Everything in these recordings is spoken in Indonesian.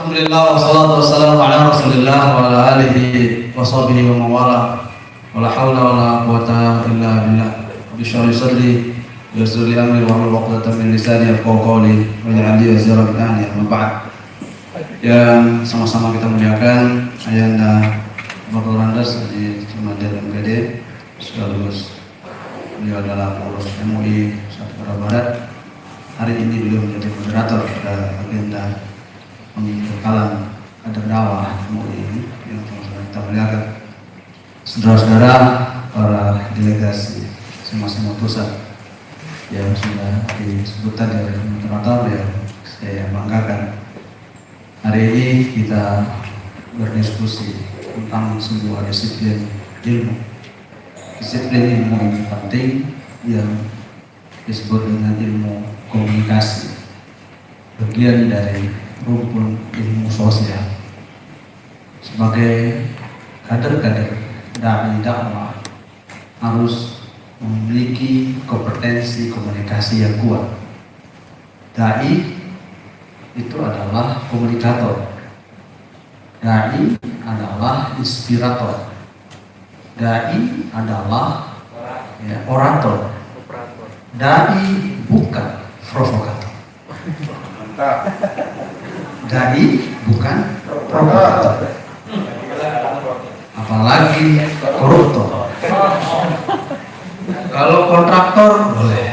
Alhamdulillah wassalatu wassalamu ala Rasulillah wa ala alihi wa sahbihi wa mawala. Wala hawla wala quwata illa billah. Bismillah sadri wa yassir li amri wa hlul 'uqdatam min lisani yafqahu qawli waj'al li wazira min ahli amma ba'd. Yang sama-sama kita muliakan Ayanda Bapak Randas di Kementerian MPD sekaligus beliau adalah pengurus MUI Sumatera Barat. Hari ini beliau menjadi moderator pada agenda pembekalan adab dakwah MUI ini yang telah kita muliakan. Saudara-saudara para delegasi masing-masing pusat yang sudah disebutkan dari moderator yang saya banggakan. Hari ini kita berdiskusi tentang sebuah disiplin ilmu. Disiplin ilmu ini penting yang disebut dengan ilmu komunikasi, bagian dari rumpun ilmu sosial. Sebagai kader-kader dai dakwah harus memiliki kompetensi komunikasi yang kuat. Dai itu adalah komunikator. Dai adalah inspirator. Dai adalah orator. Dai bukan provokator. Dai bukan provokator. Apalagi koruptor. Kalau kontraktor boleh.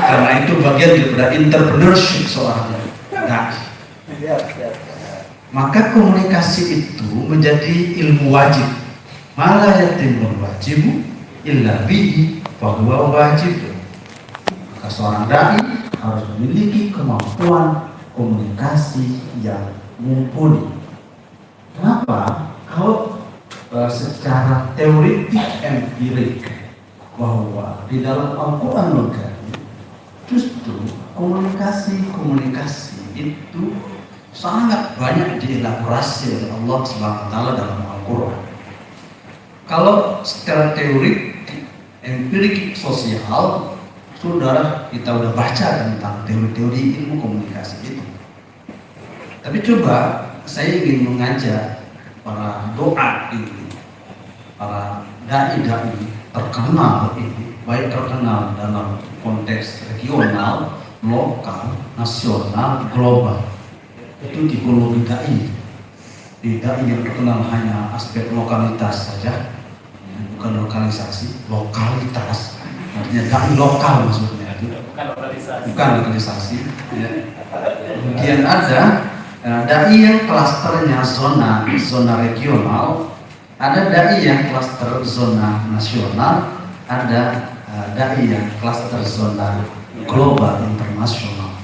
Karena itu bagian daripada entrepreneurship seorang dai. Maka komunikasi itu menjadi ilmu wajib. Malah yatimul wajibu illa bihi fahuwa wajib. Maka seorang dai harus memiliki kemampuan komunikasi yang mumpuni. Kenapa? Kalau secara teoritik empirik bahwa di dalam Al-Quran justru komunikasi itu sangat banyak dielaborasi oleh Allah Subhanahu wa taala dalam Al-Quran. Kalau secara teori empirik sosial, saudara kita udah baca tentang teori-teori ilmu komunikasi itu. Tapi coba saya ingin mengajak para doa ini, para dai-dai terkenal ini, baik terkenal dalam konteks regional, lokal, nasional, global. Itu tipologi dai. Dai yang terkenal hanya aspek lokalitas saja, bukan lokalisasi, lokalitas. Artinya dai lokal maksudnya itu. Bukan lokalisasi. Ya. Kemudian ada dai yang klasternya zona regional, ada dai yang klaster zona nasional, ada dai yang klaster zona global internasional.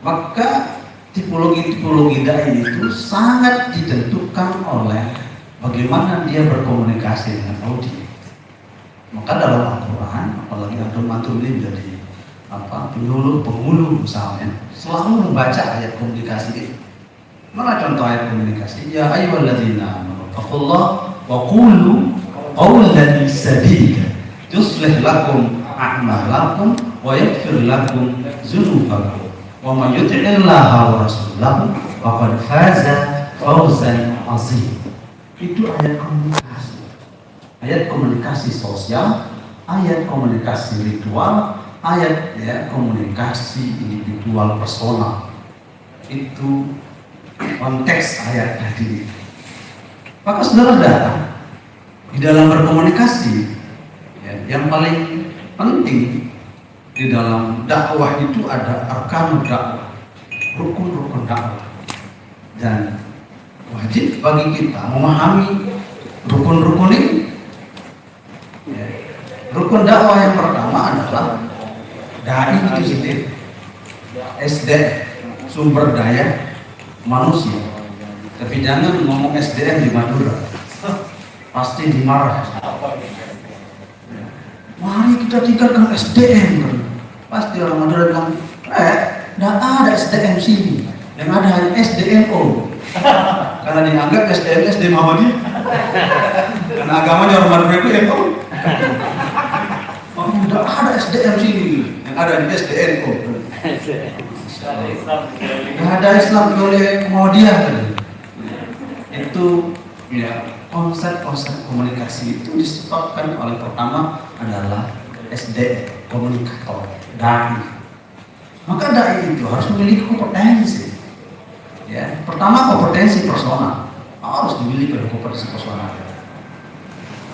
Maka tipologi dai itu sangat ditentukan oleh bagaimana dia berkomunikasi dengan audiens. Maka dalam Al-Quran, apalagi antum ini menjadi penghulu misalnya, selalu membaca ayat komunikasi itu. Mana contoh ayat komunikasi? Ya ayyuhalladzina amanu taqullaha wa qulu qawlan sadida yuslih lakum a'malakum wa yaghfir lakum dzunubakum wa may yuti'illaha wa rasulahu faqad faza fawzan 'azim. Itu ayat komunikasi. Ayat komunikasi sosial, ayat komunikasi ritual, ayat komunikasi individual personal. Itu konteks ayat tadi. Maka saudara, di dalam berkomunikasi yang paling penting di dalam dakwah itu ada arkanul dakwah, rukun-rukun dakwah, dan wajib bagi kita memahami rukun-rukun ini. Rukun dakwah yang pertama adalah dai itu sendiri, SDM, sumber daya manusia. Tapi jangan ngomong SDM di Madura, pasti dimarah. Mari kita tinggalkan SDM. Pasti orang Madura bilang, tidak ada SDM sini, yang ada hanya SDMO. Karena dianggap SD Muhammadiyah. Karena agamanya orang Madura itu NU. Tidak ada SDM sini, yang ada di SDNO. Nggak ada Islam oleh mau dia kan? Itu ya konsep-konsep komunikasi itu disebabkan oleh pertama adalah SD komunikator dai. Maka dai itu harus memiliki kompetensi. Ya, pertama kompetensi personal harus dimiliki oleh kompetensi personal.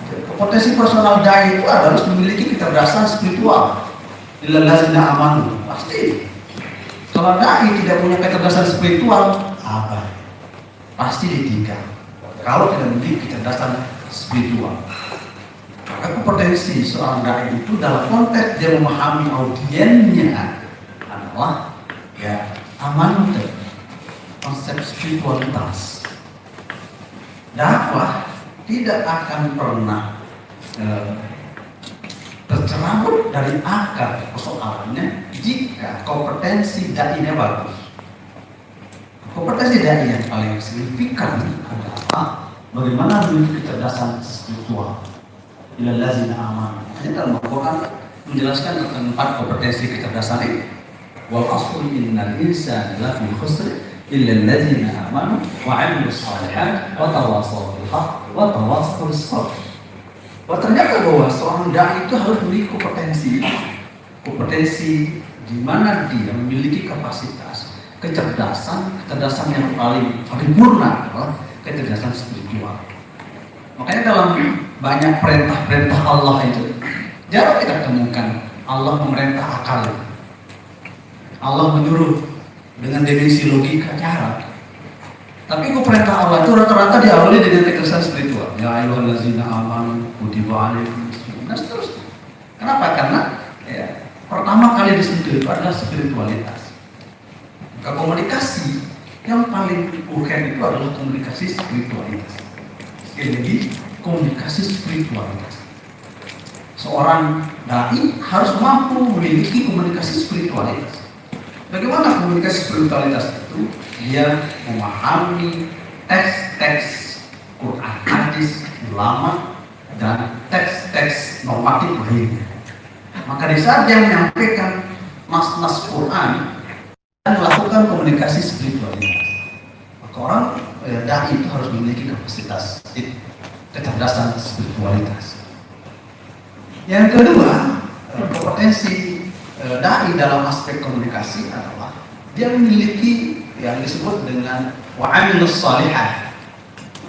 Kompetensi personal dai itu harus memiliki kecerdasan spiritual. Illal ladzina amanu, pasti. Kalau dai tidak punya kecerdasan spiritual, apa? Pasti ditinggal. Kalau tidak memiliki kecerdasan spiritual, maka kompetensi seorang dai itu dalam konteks dia memahami audiennya adalah ya aman, konsep spiritualitas. Dakwah tidak akan pernah tercerabut dari akar persoalannya jika kompetensi dai-nya bagus. Kompetensi dai yang paling signifikan adalah bagaimana memiliki kecerdasan spiritual. Illal ladzina amanu. Hanya dalam Al-Quran menjelaskan tentang 4 kompetensi kecerdasan ini. Wal asri innal insana lafi khusr illal ladzina amanu wa 'amilus shalihat wa tawassaw bil haqq wa tawassaw bis sabr. Ternyata bahwa seorang dai itu harus memiliki kompetensi di mana dia memiliki kapasitas kecerdasan yang paling paripurna adalah kecerdasan spiritual. Makanya dalam banyak perintah-perintah Allah itu jarang kita temukan Allah memerintah akal. Allah menyuruh dengan dimensi logika, jarang. Tapi perintah Allah itu rata-rata diawali dengan kecerdasan spiritual. Ya ayyuhallazina amanu kutiba alaikumus shiyam. Dan seterusnya. Kenapa? Karena ya, pertama kali disentuh itu adalah spiritualitas. Maka komunikasi yang paling urgen itu adalah komunikasi spiritualitas. Sekali lagi, komunikasi spiritualitas. Seorang dai harus mampu memiliki komunikasi spiritualitas. Bagaimana komunikasi spiritualitas itu? Dia memahami teks-teks Quran, hadis, ulama, dan teks-teks normatif lainnya. Maka di saat dia menyampaikan nas-nas Quran dan melakukan komunikasi spiritualitas, maka orang dai itu harus memiliki kapasitas kecerdasan spiritualitas. Yang kedua, kompetensi dai dalam aspek komunikasi adalah dia memiliki yang disebut dengan wa'amilus shalihat.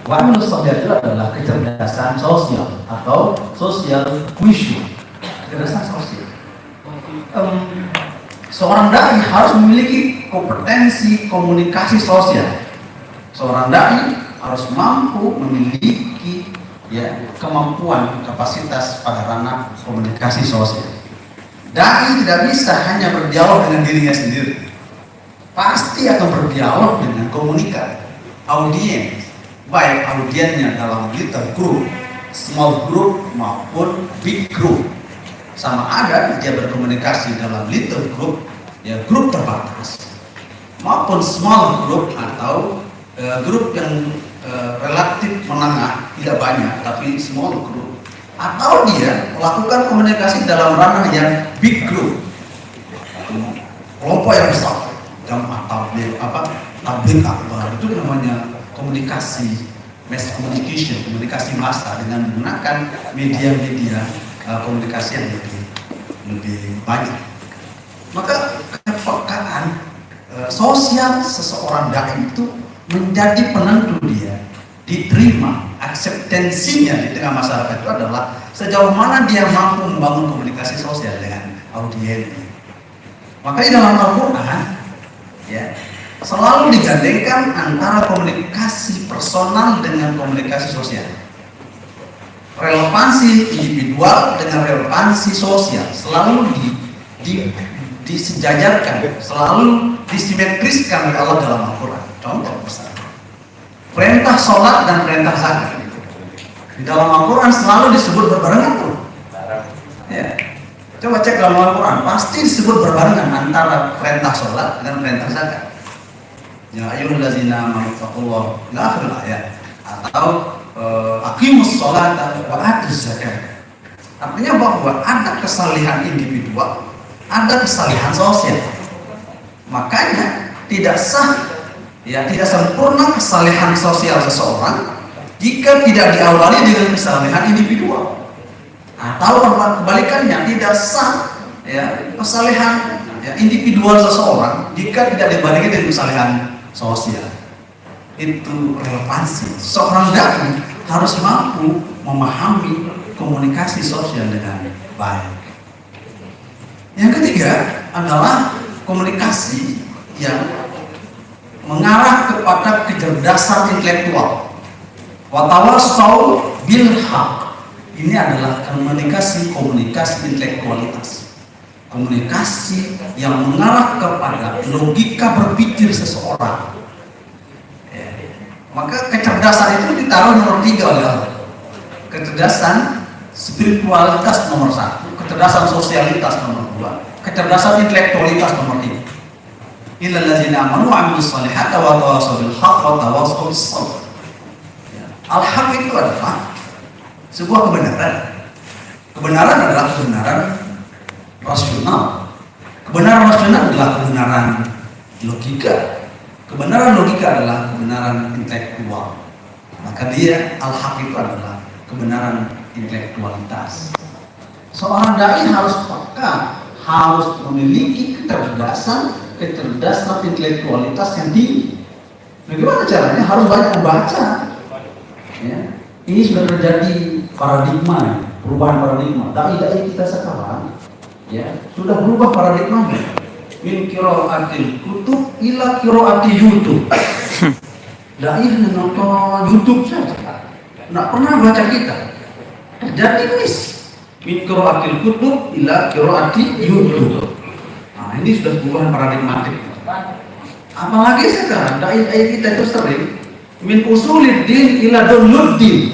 Wa'amilus shalihat itu adalah kecerdasan sosial atau social wisdom, kecerdasan sosial. Seorang dai harus memiliki kompetensi komunikasi sosial. Seorang dai harus mampu memiliki ya kemampuan kapasitas pada ranah komunikasi sosial. Dai tidak bisa hanya berdialog dengan dirinya sendiri. Pasti akan berdialog dengan komunikat, audiens, baik audiennya dalam little group, small group maupun big group. Sama ada dia berkomunikasi dalam little group, ya grup terbatas, maupun small group atau grup yang relatif menengah, tidak banyak tapi small group. Atau dia melakukan komunikasi dalam ranah yang big group, kelompok yang besar, tabligh akbar, itu namanya komunikasi, mass communication, komunikasi massa dengan menggunakan media-media komunikasi yang lebih banyak. Maka kepekaan sosial seseorang dai itu menjadi penentu dia diterima, akseptansinya di tengah masyarakat itu adalah sejauh mana dia mampu membangun komunikasi sosial dengan audiensnya. Makanya dalam Al-Quran ya selalu digandengkan antara komunikasi personal dengan komunikasi sosial, relevansi individual dengan relevansi sosial selalu disejajarkan, selalu disimetriskan oleh Allah dalam Al-Quran. Contoh besar, perintah sholat dan perintah zakat di dalam Al-Quran selalu disebut berbarengan tuh. Ya. Coba cek dalam Al-Quran, pasti disebut berbarengan antara perintah sholat dan perintah zakat. Ya ayyuhallazina amanu taqullaha ila akhir ayat, atau aqimus sholata wa atuz zakat. Artinya bahwa ada kesalehan individual, ada kesalehan sosial. Makanya tidak sah, ya tidak sempurna kesalehan sosial seseorang jika tidak diawali dengan kesalehan individual. Atau kebalikannya, tidak sah ya kesalehan ya, individual seseorang jika tidak dibarengi dengan kesalehan sosial. Itu relevansi. Seorang dai harus mampu memahami komunikasi sosial dengan baik. Yang ketiga adalah komunikasi yang mengarah kepada kecerdasan intelektual. Watawasau bil haq. Ini adalah komunikasi intelektualitas. Komunikasi yang mengarah kepada logika berpikir seseorang. Maka kecerdasan itu ditaruh nomor 3 oleh Allah. Kecerdasan spiritualitas nomor 1, kecerdasan sosialitas nomor 2, kecerdasan intelektualitas nomor 3. Illal ladzina amanu wa 'amilus shalihati wa tawassaw bil haqq wa tawassaw bis sabr. Al-haq itu adalah sebuah kebenaran. Kebenaran adalah kebenaran rasional. Kebenaran rasional adalah kebenaran logika. Kebenaran logika adalah kebenaran intelektual. Maka dia al-haq itu adalah kebenaran intelektualitas. Seorang dai harus peka, harus memiliki kecerdasan intelektualitas yang tinggi. Bagaimana caranya? Harus banyak membaca. Ya. Ini sudah terjadi paradigma, perubahan paradigma. Dai kita sekarang, ya sudah berubah paradigmanya. Min qiraatil kutub ila qiraati YouTube. Dai hanya nonton YouTube saja, tidak pernah baca kita. Jadi tulis min qiraatil kutub ila qiraati YouTube. Nah, ini sudah perubahan paradigmatik. Apalagi sekarang dai kita itu sering min usuliddin ila duluddin.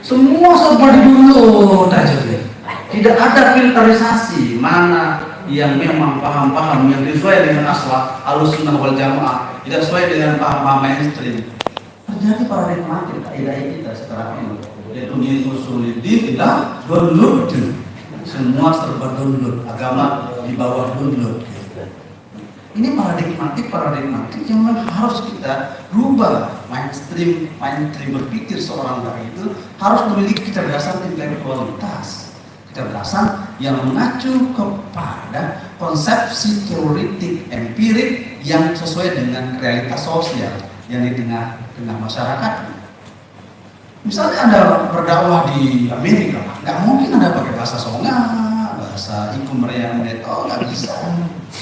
Semua serba di-download aja. Tidak ada filterisasi mana yang memang paham-paham yang sesuai dengan asal Ahlussunnah wal Jamaah, tidak sesuai dengan paham-paham mainstream. Terjadi paradigmatik dai kita sekarang ini. Yaitu min usuliddin ila download. Semua serba download, agama di bawah download. Ini paradigmatik yang harus kita rubah. Mainstream berpikir seorang dai itu harus memiliki kecerdasan intelektualitas, kecerdasan yang mengacu kepada konsepsi teoritik empirik yang sesuai dengan realitas sosial yang di tengah masyarakat. Misalnya Anda berdakwah di Amerika, nggak mungkin Anda pakai bahasa Songa, bahasa Ikum Meriam Neto, nggak bisa.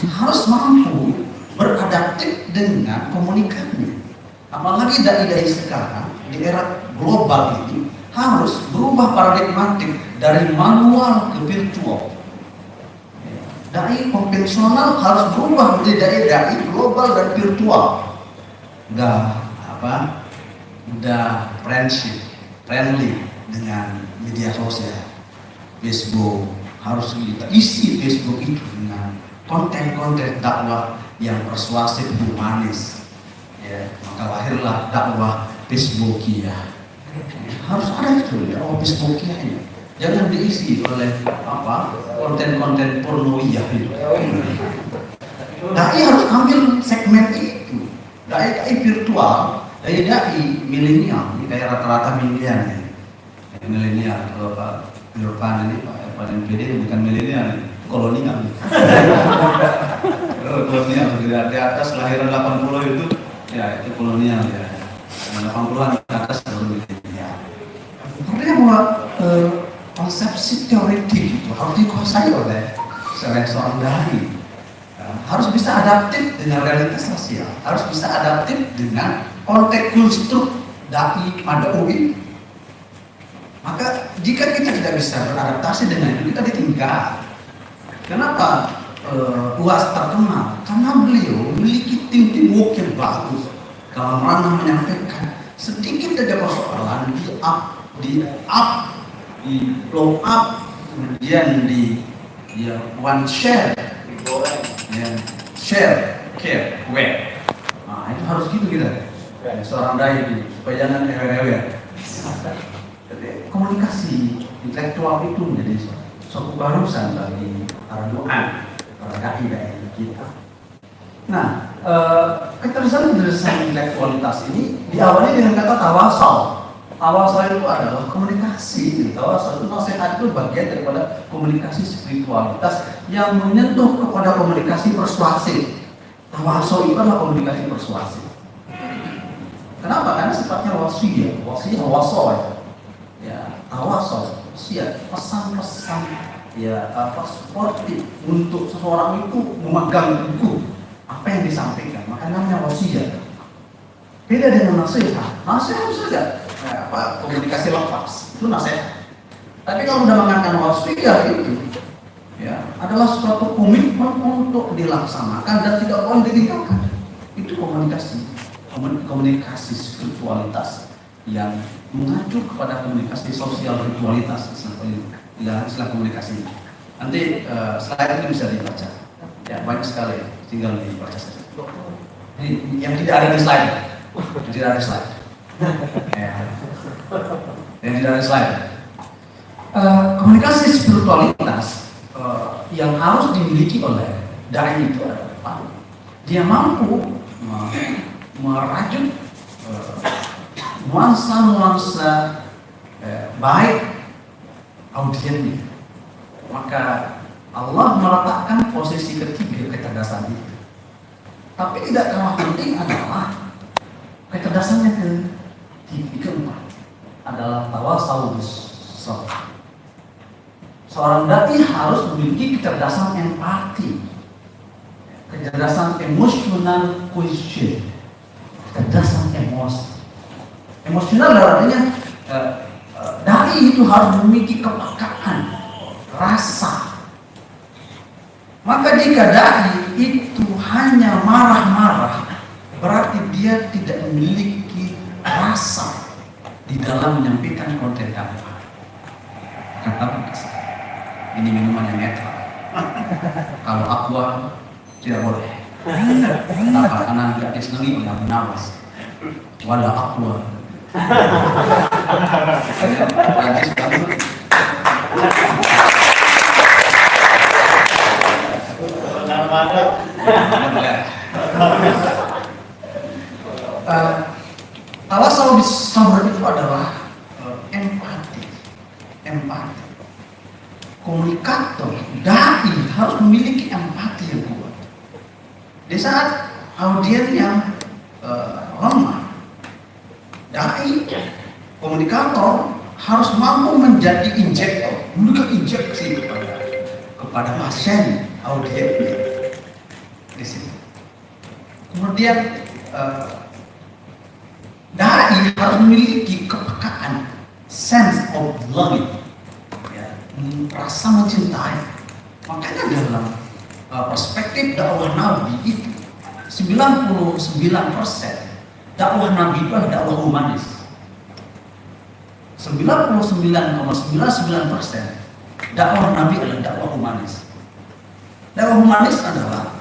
Harus mampu beradaptif dengan komunikasinya. Apalagi dai-dai sekarang di era global ini harus berubah paradigmatik dari manual ke virtual. Dai konvensional harus berubah menjadi dai global dan virtual. Udah friendly dengan media sosial. Facebook harus kita isi Facebook itu dengan konten-konten dakwah yang persuasif, humanis. Ya, maka lahirlah dakwah Facebookiyah. Harus ada itu ya, Facebookiyah ini. Jangan diisi oleh konten-konten pornoiyah itu. Dai harus ambil segmen itu. Dai virtual, dai milenial, ini kayak rata-rata milenial. Milenial kalau Pak Irfan ini Pak MPD bukan milenial, kolonial. Kolonial di atas lahiran 80 itu ya itu kolonial ya. 80-an ke atas baru milenial. Artinya bahwa konsepsi teoretik itu harus dikuasai oleh seorang dai. Harus bisa adaptif dengan realitas sosial, harus bisa adaptif dengan konteks konstruk dai mad'u. Maka jika kita tidak bisa beradaptasi dengan itu, kita ditinggal. Kenapa UAS terkenal? Karena beliau memiliki tim work yang bagus dalam ranah menyampaikan sedikit saja persoalan di blow up, kemudian di one share, care, web. Nah itu harus gitu kita. Seorang dai gitu, supaya jangan ewer-ewer. Komunikasi intelektual itu menjadi suatu barusan bagi para doa, para dai Nah, kecerdasan intelektualitas ini diawali dengan kata tawasau. Tawasau itu adalah komunikasi. Tawasau itu nasihat itu bagian daripada komunikasi spiritualitas yang menyentuh kepada komunikasi persuasif. Tawasau itu adalah komunikasi persuasif. Kenapa? Karena sifatnya wasiyah, wasiyah, ya, tawasau, wasiyah, pesan-pesan, ya, sportif untuk seseorang itu memegang teguh apa yang disampaikan, maka namanya wasiyah. Beda dengan nasihat. Nasihat saja, komunikasi lepas itu nasihat. Tapi kalau sudah mengatakan wasiyah itu, ya, adalah suatu komitmen untuk dilaksanakan dan tidak boleh ditinggalkan. Itu komunikasi spiritualitas yang mengacu kepada komunikasi sosial ritualitas, istilah komunikasi. Nanti slide ini bisa dibaca. Ya, banyak sekali, tinggal dibaca saja. Ini yang tidak ada di slide, yang tidak ada di slide. Ya. Yang tidak ada di slide. Komunikasi spiritualitas yang harus dimiliki oleh dai itu adalah dia mampu merajut nuansa-nuansa baik audiennya. Maka Allah meletakkan posisi ketiga kecerdasan itu. Tapi tidak kalah penting adalah kecerdasan yang keempat adalah tawasau bis-sabr. Seorang dai harus memiliki kecerdasan empati, kecerdasan emosional quotient, kecerdasan emosi. Emosional artinya dai itu harus memiliki kepekaan, rasa. Maka jika dai itu hanya marah-marah, berarti dia tidak memiliki rasa di dalam menyampaikan konten dakwah. Kata ini minuman yang netral. Kalau aqua tidak boleh. Kenapa? Karena tidak disenangi oleh Abu Nawas. Wala aqua. Tawasau bis-sabr itu adalah empati. Komunikator, dai harus memiliki empati yang kuat. Di saat audien yang lemah, dai, komunikator harus mampu menjadi injektor, memberikan injeksi kepada pasien audiennya di sini. Kemudian dai harus memiliki kepekaan, sense of longing, ya, rasa mencintai. Makanya dalam perspektif dakwah Nabi itu 99% dakwah Nabi itu adalah dakwah humanis. 99,99% dakwah Nabi adalah dakwah humanis. Dakwah humanis adalah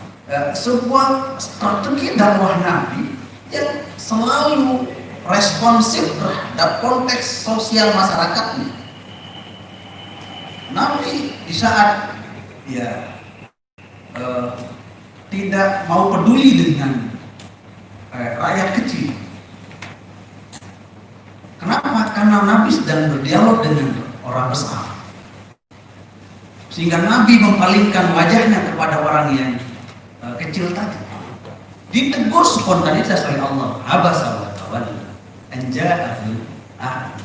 sebuah strategi dakwah Nabi yang selalu responsif terhadap konteks sosial masyarakatnya. Nabi di saat tidak mau peduli dengan rakyat kecil. Kenapa? Karena Nabi sedang berdialog dengan orang besar. Sehingga Nabi mempalingkan wajahnya kepada orang yang kecil tadi. Ditegur spontanitas oleh Allah. Abasa wa tawalla an ja'ahu ahad.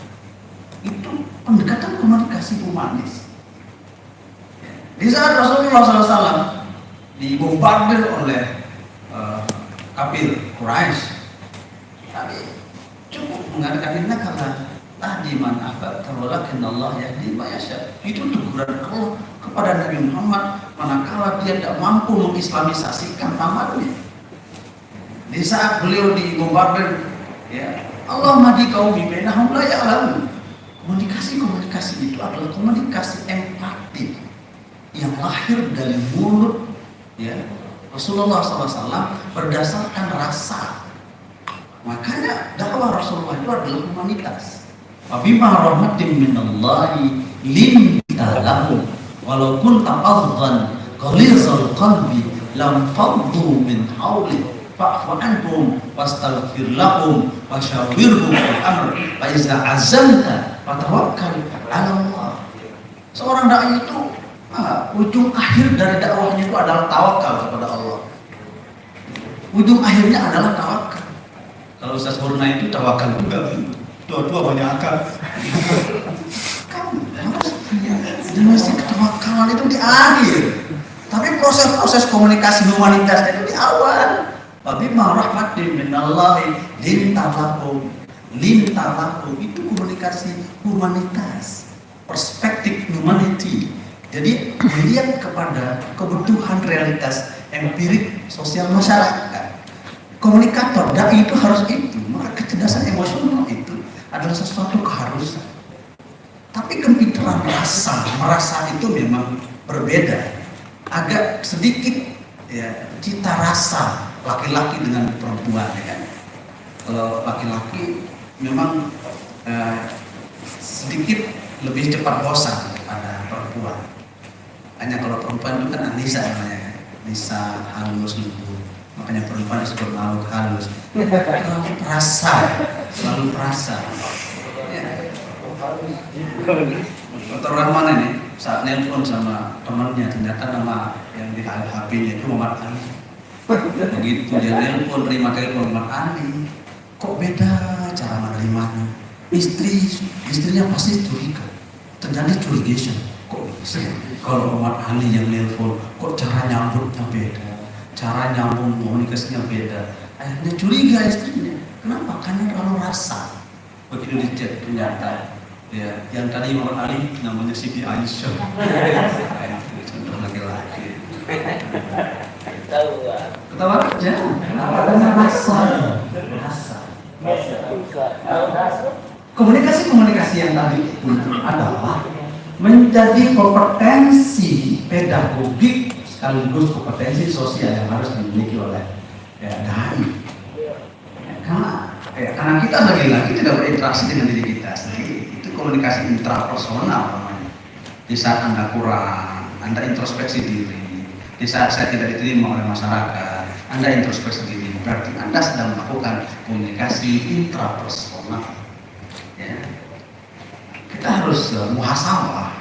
Itu pendekatan komunikasi humanis. Di saat Rasulullah SAW dibombardir oleh kafir Quraisy, tapi cukup mengatakan inna kala tahdi man ahbabta walakin Allah yahdi man yasha. Itu teguran Allah kepada Nabi Muhammad manakala dia tidak mampu mengislamisasikan pamannya. Di saat beliau dibombardir, ya, Allah mahdi qaumi bainahum la ya'lamun. Komunikasi itu adalah komunikasi empati yang lahir dari mulut, ya, Rasulullah SAW berdasarkan rasa. Makanya dakwah Rasulullah itu adalah humanitas. Wabima rahmatin minallahi linta lahum walau kunta faddan ghalizal qalbi lam faddu min hawli fa'fu anhum wastaghfir lahum wasyawirhum fil amr fa iza azamta fatawakkal 'ala Allah. Seorang dai itu ujung akhir dari dakwahnya itu adalah tawakal kepada Allah. Ujung akhirnya adalah tawakal. Kalau Ustaz Hurna itu tawakal juga, dua-dua banyak akal. Kamu harus punya dimensi ketawakalan itu di akhir. Tapi proses-proses komunikasi humanitas itu di awal. Bima rahmatin minallahi lintalahum itu komunikasi humanitas, perspektif humanity. Jadi melihat kepada kebutuhan realitas empirik sosial masyarakat. Komunikator dai itu harus itu. Maka kecerdasan emosional itu adalah sesuatu keharusan. Tapi kepintaran merasa itu memang berbeda. Agak sedikit ya, cita rasa laki-laki dengan perempuan ya kan. Kalau laki-laki memang sedikit lebih cepat bosan pada perempuan. Hanya kalau perempuan itu kan Anissa namanya, Nisa halus lembut. Makanya perempuan disebut makhluk halus. Selalu perasa. Ya. Dr. Rahman ini saat nelpon sama temannya, ternyata nama yang di HP-nya itu Muhammad Ali. Begitu dia nelpon, terima telepon Muhammad Ali, kok beda cara menerimanya? Istrinya pasti curiga, terjadi curigation. Kok bisa? Kalau Muhammad Ali yang nelpon, kok cara nyambutnya beda, cara nyambung komunikasinya beda. Akhirnya curiga istrinya. Kenapa? Karena terlalu rasa. Begitu di chat ternyata ya, yang tadi Muhammad Ali namanya Siti Aisyah. Contoh laki-laki. Ketawa aja. Karena rasa. Komunikasi yang tadi itu adalah menjadi kompetensi pedagogik sekaligus kompetensi sosial yang harus dimiliki oleh dai. Karena kita lagi-lagi tidak berinteraksi dengan diri kita sendiri. Itu komunikasi intrapersonal namanya. Di saat Anda kurang, Anda introspeksi diri. Di saat saya tidak diterima oleh masyarakat, Anda introspeksi diri. Berarti Anda sedang melakukan komunikasi intrapersonal. Ya. Kita harus muhasabah.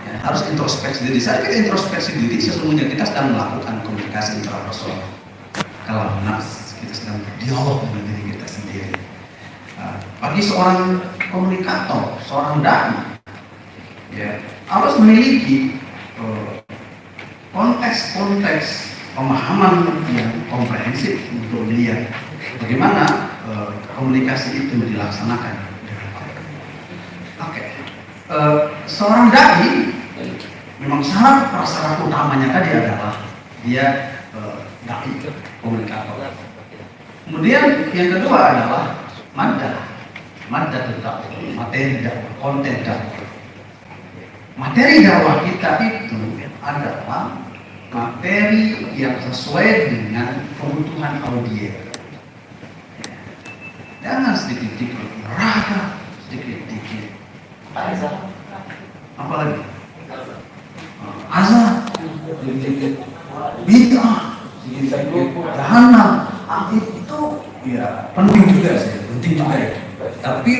Ya, harus introspeksi diri. Saat kita introspeksi diri, sesungguhnya kita sedang melakukan komunikasi intrapersonal. Kalau kita sedang berdialog dengan diri kita sendiri. Bagi seorang komunikator, seorang dai, ya, harus memiliki konteks pemahaman yang komprehensif untuk melihat bagaimana komunikasi itu dilaksanakan. Oke, seorang dai memang prasyarat utamanya tadi adalah dia dai, komunikator. Kemudian yang kedua adalah madda dakwah, materi dakwah, konten dakwah. Materi dakwah kita itu adalah materi yang sesuai dengan kebutuhan audiens. Jangan sedikit-sedikit neraka, sedikit-sedikit apa lagi? Azab, bid'ah, sedikit-sedikit jahanam. Itu ya penting juga sih, ya. Tapi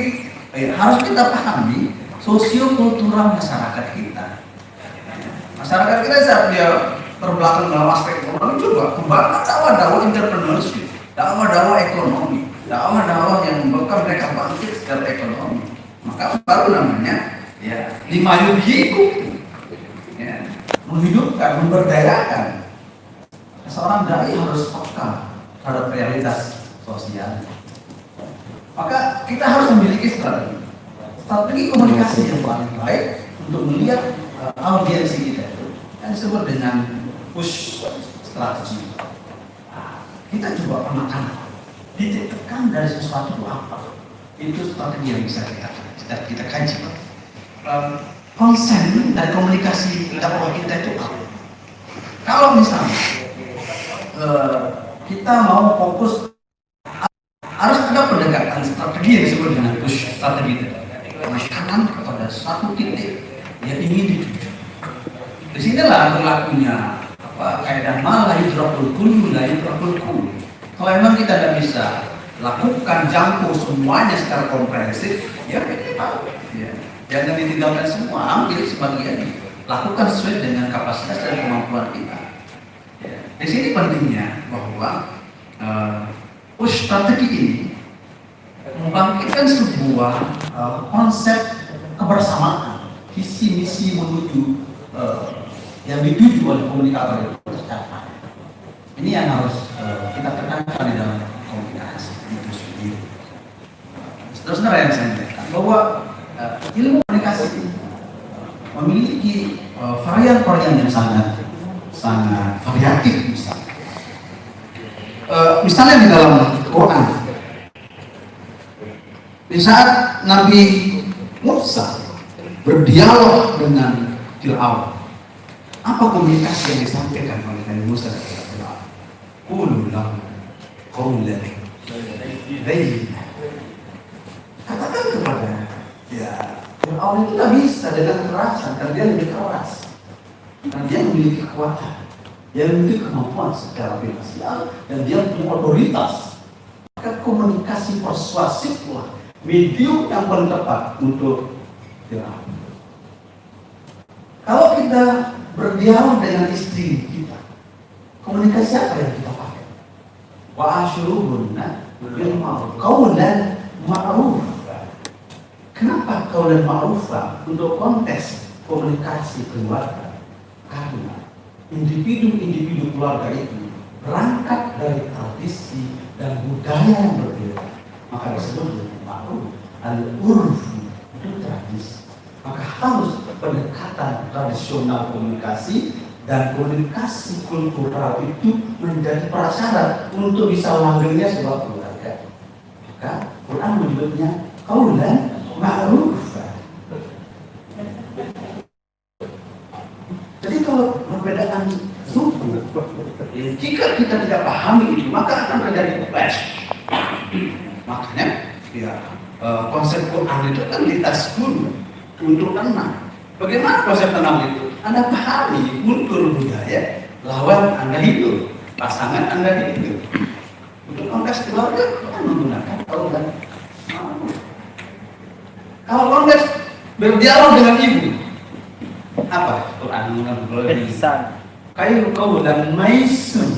harus kita pahami sosiokultural masyarakat kita. Masyarakat kita saat dia terbelakang dalam aspek ekonomi, coba kembangkan dakwah-dakwah entrepreneurship, dakwah-dakwah ekonomi, dakwah-dakwah yang membuat mereka bangkit secara ekonomi. Maka baru namanya ya 5 yugiku, ya, menghidupkan, memberdayakan. Seorang dai harus peka terhadap realitas sosial. Maka kita harus memiliki strategi komunikasi yang paling baik untuk melihat audiensi kita itu yang disebut dengan push strategi. Kita coba penekan, titik tekan dari sesuatu itu apa? Itu strategi yang bisa kita kaji. Konsen dari komunikasi dakwah kita itu apa? Kalau misalnya kita mau fokus, harus ada pendekatan strategi yang disebut dengan push strategi. Penekanan kepada satu titik yang ingin dituju. Di sinilah berlakunya kaidah malah yudrakul kullu la yudrakul kullu. Kalau memang kita tidak bisa lakukan jangkau semuanya secara komprehensif, ya minimal ya. Jangan ditinggalkan semua, ambil sebagian, lakukan sesuai dengan kapasitas dan kemampuan kita. Ya. Di sini pentingnya bahwa strategi ini membangkitkan sebuah konsep kebersamaan, visi misi menuju yang dituju oleh komunikator itu tercapai. Ini yang harus kita tekankan di dalam komunikasi itu sendiri. Terus yang saya katakan bahwa ilmu komunikasi ini memiliki varian-varian yang sangat variatif misalnya. Misalnya di dalam Quran, di saat Nabi Musa berdialog dengan Fir'aun, apa komunikasi yang disampaikan oleh Nabi Musa dan Fir'aun? Qulu lahu qawlan layyinan. Katakan kepada Fir'aun itu tidak bisa dengan kekerasan, karena dia lebih keras, karena dia memiliki kekuatan, dia memiliki kemampuan secara finansial, dan dia punya otoritas. Maka komunikasi persuasiflah medium yang paling tepat untuk Fir'aun. Kalau kita berdialog dengan istri kita, komunikasi apa yang kita pakai? Wa asyuruhunna bil ma'ruf, qawlan ma'ruf. Kenapa qawlan ma'ruf untuk konteks komunikasi keluarga? Karena individu-individu keluarga itu berangkat dari tradisi dan budaya yang berbeda. Maka disebut dengan ma'ruf, al-urfi, itu tradisi. Maka harus pendekatan tradisional komunikasi dan komunikasi kultural itu menjadi prasyarat untuk bisa langgengnya sebuah keluarga. Maka Quran menyebutnya qawlan ma'ruf. Jadi kalau perbedaan suku, jika kita tidak pahami itu, maka akan terjadi clash. Makanya konsep Quran itu kan ditaskun untuk tenang. Bagaimana konsep tenang itu? Anda pahami kultur budaya lawan Anda hidup, pasangan Anda hidup. Untuk konteks keluarga kita menggunakan qawlan ma'ruf. Kalau konteks berdialog dengan ibu, apa Quran menggunakan ihsan? Kayu qawlan maisun.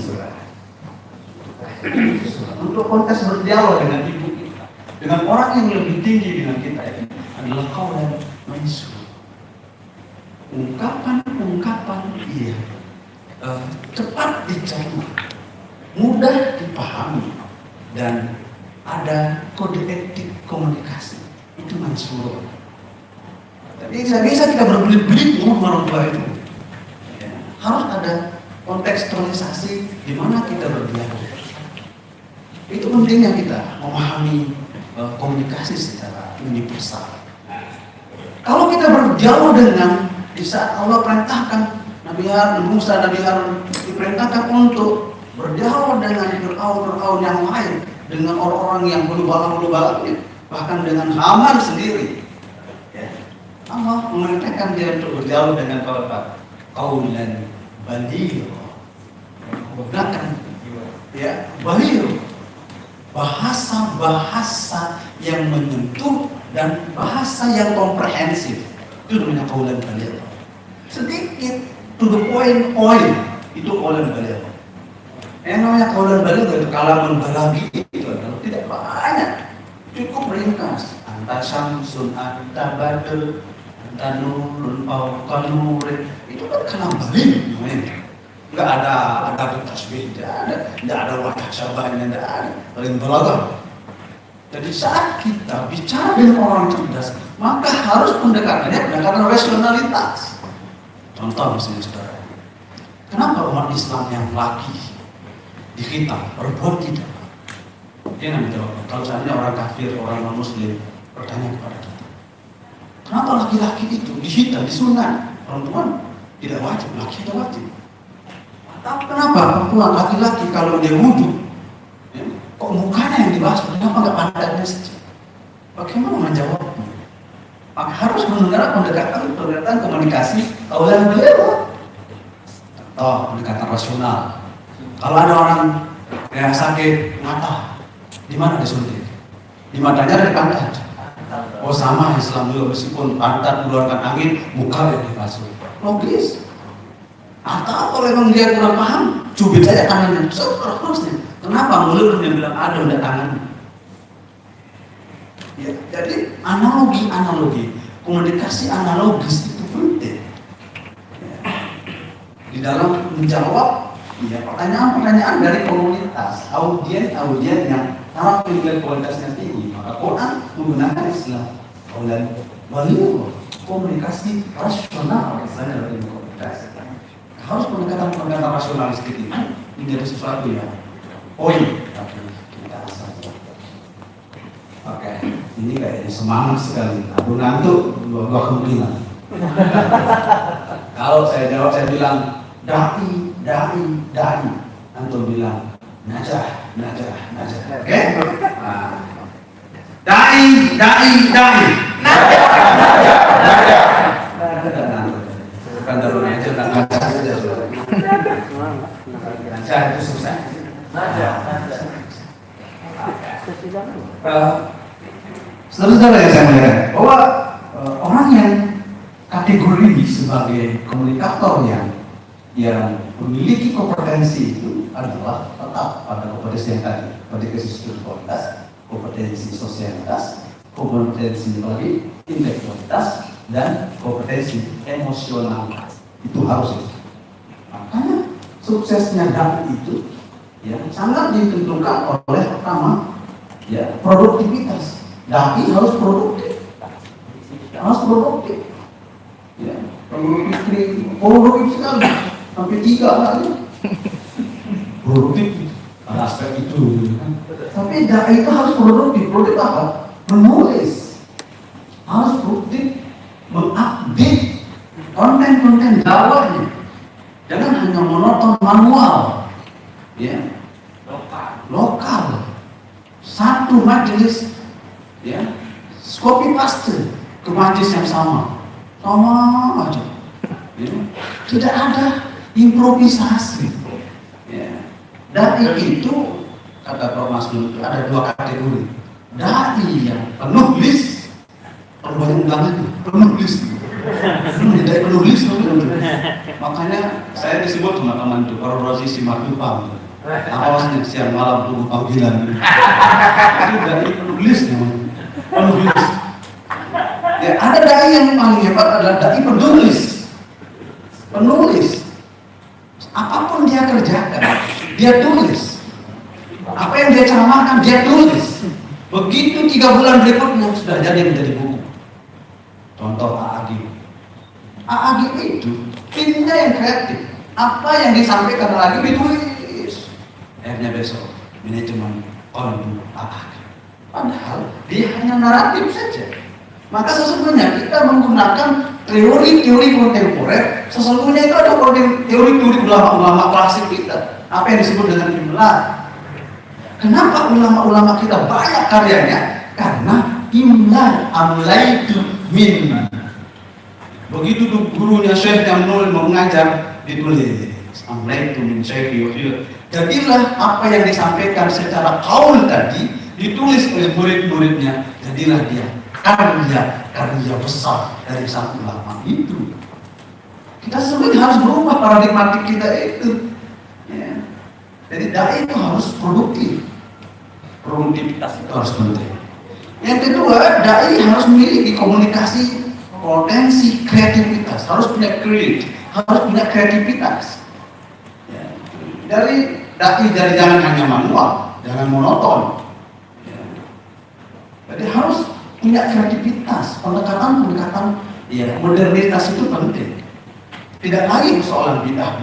Untuk konteks berdialog dengan ibu kita, dengan orang yang lebih tinggi dengan kita ini adalah qawlan maisun. Ungkapan cepat dicerna, mudah dipahami, dan ada kode etik komunikasi. Itu mansur. Jadi tidak bisa kita berbelit-belit ngomong orang tua itu. Harus ada kontekstualisasi di mana kita berdialog. Itu pentingnya kita memahami komunikasi secara universal. Kalau kita berdialog dengan, di saat Allah perintahkan Nabi Musa, Nabi Harun diperintahkan untuk berdialog dengan Fir'aun yang lain, dengan orang-orang yang bulu-bala-bulunya, bahkan dengan Haman sendiri. Ya. Allah memerintahkan dia untuk berdialog dengan qawlan baligh. Menggunakan baligh, bahasa-bahasa yang menyentuh dan bahasa yang komprehensif. Itu namanya qawlan baligh. Sedikit to the point, itu qawlan baligh. Yang namanya qawlan baligh itu kalaman balaghi, itu adalah tidak banyak, cukup ringkas. Anta syamsun, anta badr, anta nurun, fawqa nurin. Itu kan kalam baligh namanya. Enggak ada tasbih, tidak ada wadah syabahnya, tidak ada. Paling balaghah. Jadi saat kita bicara dengan orang cerdas, maka harus pendekatannya pendekatan rasionalitas. Contoh misalnya saudara, kenapa umat Islam yang laki dihitam, perempuan tidak? Dia nggak menjawab. Kalau seandainya orang kafir, orang non-muslim bertanya kepada kita, kenapa laki-laki itu dihitam, disunat, perempuan tidak wajib, laki tidak wajib? Atau kenapa perempuan laki-laki kalau dia wudhu, kok mukanya yang dibahas, kenapa nggak pandang masjid? Bagaimana menjawabnya? Maka harus menggunakan pendekatan komunikasi qawlan baligh. Toh pendekatan rasional. Kalau ada orang yang sakit mata, di mana disuntik? Di matanya ada di pantat. Oh sama Islam juga, meskipun pantat mengeluarkan angin, muka yang dibasuh. Logis. Atau kalau memang dia kurang paham, cubit saja tangannya. Harusnya. Kenapa mulut yang bilang ada udah tangan? Ya, jadi analogi, komunikasi analogis itu penting. Ya. Di dalam menjawab ya, pertanyaan-pertanyaan dari komunitas, audien yang sangat memiliki kualitasnya tinggi, maka Quran menggunakan istilah waliyu komunikasi rasional, misalnya dari komunikasi. Harus pendekatan rasionalistik ini menjadi sesuatu yang poin tapi kita asal. Oke, ini kayaknya semangat sekali. Aku ngantuk, gua kemungkinan. Kalau saya jawab, saya bilang dai. Antum bilang najah. Oke? Dai. Bukan terus aja, najah saja sudah. Najah itu susah. Saudara-saudara yang saya muliakan, bahwa orang yang kategori sebagai komunikator yang memiliki kompetensi itu adalah tetap pada kompetensi yang tadi, kompetensi spiritualitas, kompetensi sosialitas, kompetensi lagi intelektualitas, dan kompetensi emosional. Itu harus. Makanya suksesnya dai itu ya sangat ditentukan oleh pertama ya produktivitas. Dai harus produktif, ya produktif sekali sampai 3 kali produktif ada aspek itu. Tapi dai itu harus produktif apa? Menulis, harus produktif, mengupdate konten dakwahnya. Jangan hanya monoton manual, ya, lokal. Satu majelis, ya, copy paste ke majelis yang sama aja. Ya. Tidak ada improvisasi. Ya. Dai itu kata Prof. Masnun itu ada 2 kategori. Dai yang penulis, banyak undangannya, penulis. Dari penulis. Makanya saya disebut teman-teman itu korporasi Simatupang. Apa maksudnya siang malam tunggu panggilan. Itu dari penulis namanya. Penulis. Ya, ada dai yang paling hebat adalah dai penulis. Apapun dia kerjakan, dia tulis. Apa yang dia ceramahkan, dia tulis. Begitu 3 bulan berikutnya sudah jadi menjadi buku. Contoh AAG itu timnya yang kreatif. Apa yang disampaikan lagi ditulis. Akhirnya besok manajemen kondu AAG. Padahal dia hanya naratif saja. Maka sesungguhnya kita menggunakan teori-teori kontemporer. Sesungguhnya itu ada teori-teori ulama-ulama klasik kita. Apa yang disebut dengan imla. Kenapa ulama-ulama kita banyak karyanya? Karena imla amlaitu min. Begitu tuh gurunya syekh yang menulis mengajar ditulis amlaitu min syekh yuhir. Jadilah apa yang disampaikan secara qaul tadi ditulis oleh murid-muridnya. Jadilah dia karya besar dari sang ulama itu. Kita sebenarnya harus berubah paradigmatik kita itu. Ya. Jadi dai itu harus produktif. Produktivitas itu harus penting. Yang kedua, dai harus memiliki komunikasi, potensi, kreativitas. Harus punya kreativitas. Ya. Dari jangan hanya manual, jangan monoton. Ya. Jadi harus punya kreativitas, pendekatan ya modernitas itu penting. Tidak lagi persoalan bid'ah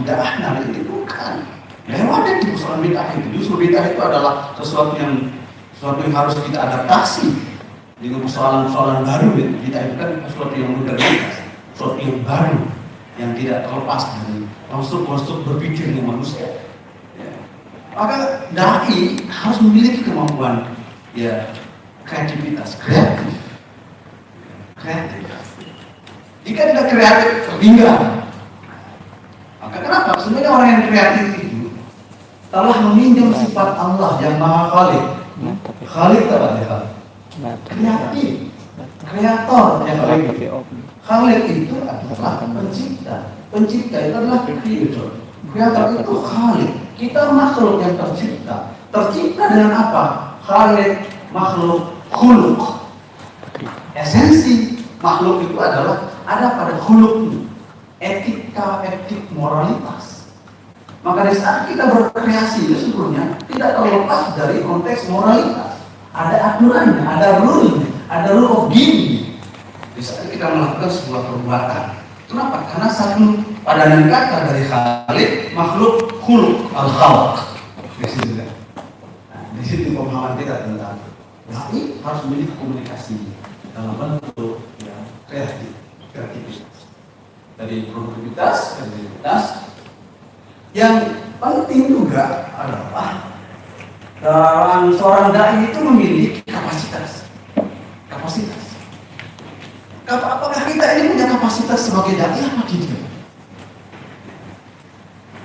itu bukan. Lewat itu persoalan bid'ah itu. Justru bid'ah itu adalah sesuatu yang harus kita adaptasi dengan persoalan baru. Bid'ah itu kan sesuatu yang modernitas, sesuatu yang baru yang tidak terlepas dari konstruk berpikirnya manusia. Ya. Maka dai harus memiliki kemampuan ya kreativitas, kreatif. Jika tidak kreatif, tertinggal. Maka Maka kenapa? Sebenarnya orang yang kreatif itu telah meminjam sifat Allah yang Maha Khalik. Khalik apa dia? Kreatif, kreator yang Khalik. Khalik itu adalah pencipta. Pencipta itu adalah creator. Kreator itu Khalik. Kita makhluk yang tercipta. Tercipta dengan apa? Khalik, makhluk, khuluk. Esensi makhluk itu adalah ada pada khuluk, etika, etik, moralitas. Maka di saat kita berkreasi sesungguhnya tidak terlepas dari konteks moralitas. Ada aturannya, ada rule of game. Di saat kita melakukan sebuah perbuatan. Kenapa? Karena satu padanan kata dari Khalik, makhluk, khuluk, al-khalq. Di situ pemahaman kita tentang dai harus memiliki komunikasi dalam bentuk kreativitas. Dari produktivitas, kreativitas. Yang penting juga adalah seorang dai itu memiliki kapasitas. Apakah kita ini punya kapasitas sebagai dai apa tidak?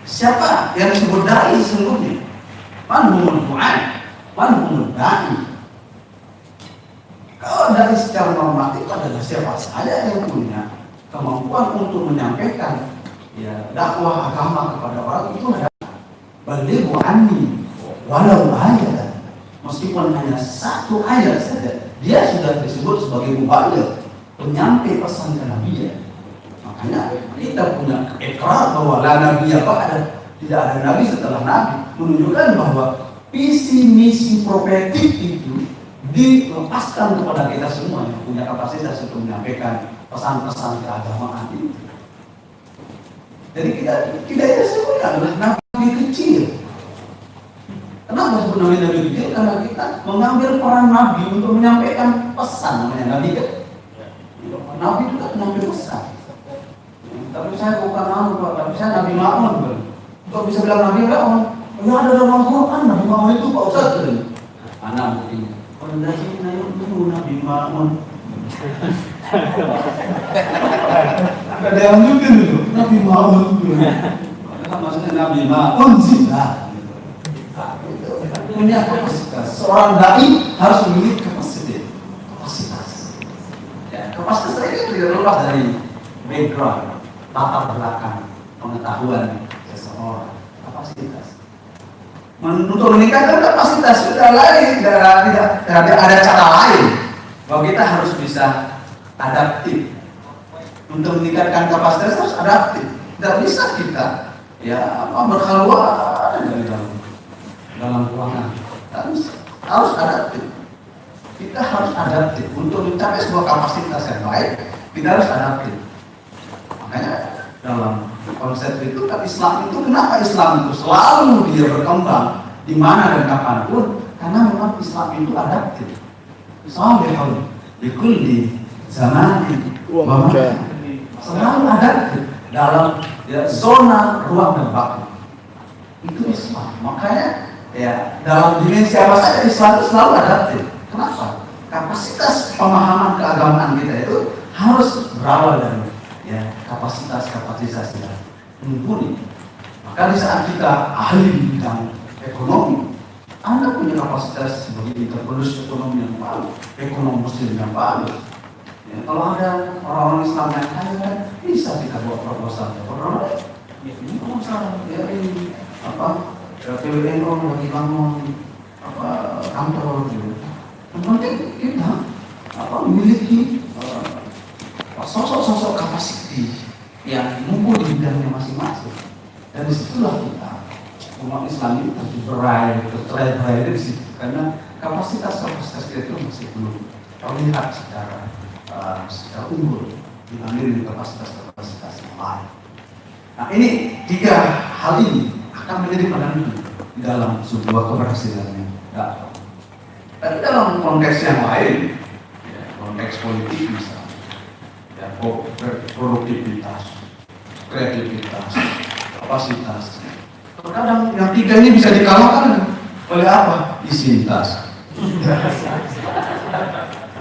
Siapa yang disebut dai sesungguhnya? Man humul du'an, man humul dai. Kalau dai secara normatif adalah siapa saja yang punya kemampuan untuk menyampaikan dakwah agama kepada orang itu adalah balighu anni walau ayatan. Meskipun hanya satu ayat saja, dia sudah disebut sebagai mubaligh, penyampai pesan kenabian. Makanya kita punya ikrar bahwa la nabiyya ba'da, tidak ada nabi setelah nabi, menunjukkan bahwa visi misi profetik itu dilepaskan kepada kita semua yang punya kapasitas untuk menyampaikan pesan-pesan keagamaan itu. Jadi kita itu sebenarnya adalah nabi kecil. Kenapa sebenarnya nabi kecil? Karena kita mengambil peran nabi untuk menyampaikan pesan, namanya nabi kan. Nabi itu kan menyampaikan pesan. Tapi saya bukan nabi, tapi saya Nabi Ma'mun. Kok bisa bilang Nabi Ma'mun? Ya ada dalam Al-Quran, Nabi Ma'mun itu Pak Ustaz. Anak buktinya. Wallazina yu'minuna Nabi Ma'mun. Ada yang juga dulu, Nabi Ma'mun. Maksudnya Nabi Ma'mun zina. Punya kapasitas. Seorang dai harus memiliki kapasitas. Ya, kapasitas ini tidak lepas dari background, latar belakang, pengetahuan seseorang, kapasitas. Untuk meningkatkan kapasitas sudah lain, tidak ada cara lain. Bahwa kita harus bisa adaptif. Untuk meningkatkan kapasitas harus adaptif. Tidak bisa kita berkhalwat dalam ruangan. Harus adaptif. Kita harus adaptif untuk mencapai sebuah kapasitas yang baik. Kita harus adaptif. Makanya dalam konsep itu kan Islam itu, kenapa Islam itu selalu dia berkembang di mana dan kapanpun? Karena memang Islam itu adaptif. Salihun likulli zamanin wa makan. Selalu adaptif dalam zona ruang dan waktu. Itu Islam. Makanya dalam dimensi apa saja Islam itu selalu adaptif. Kenapa? Kapasitas pemahaman keagamaan kita itu harus berawal dari kapasitas yang mumpuni. Maka di saat kita ahli di bidang ekonomi, Anda punya kapasitas sebagai entrepreneur ekonomi yang bagus, ekonomi muslim yang bagus. Kalau ada orang-orang Islam yang kaya kan bisa kita buat proposal. Ini proposal ini PWNO lagi bangun kantor gitu. Yang penting kita memiliki sosok-sosok kapasiti yang mumpuni di bidangnya masing-masing. Dan disitulah kita umat Islam ini tercerai-berai dari situ, karena kapasitas kita itu masih belum terlihat secara unggul dibanding kapasitas yang lain. Nah, ini tiga hal ini akan menjadi penentu di dalam sebuah keberhasilannya dakwah. Tapi dalam konteks yang lain, konteks politik misalnya, produktivitas, kreativitas, kapasitas. Terkadang yang tiga ini bisa dikalahkan oleh apa? Isintas.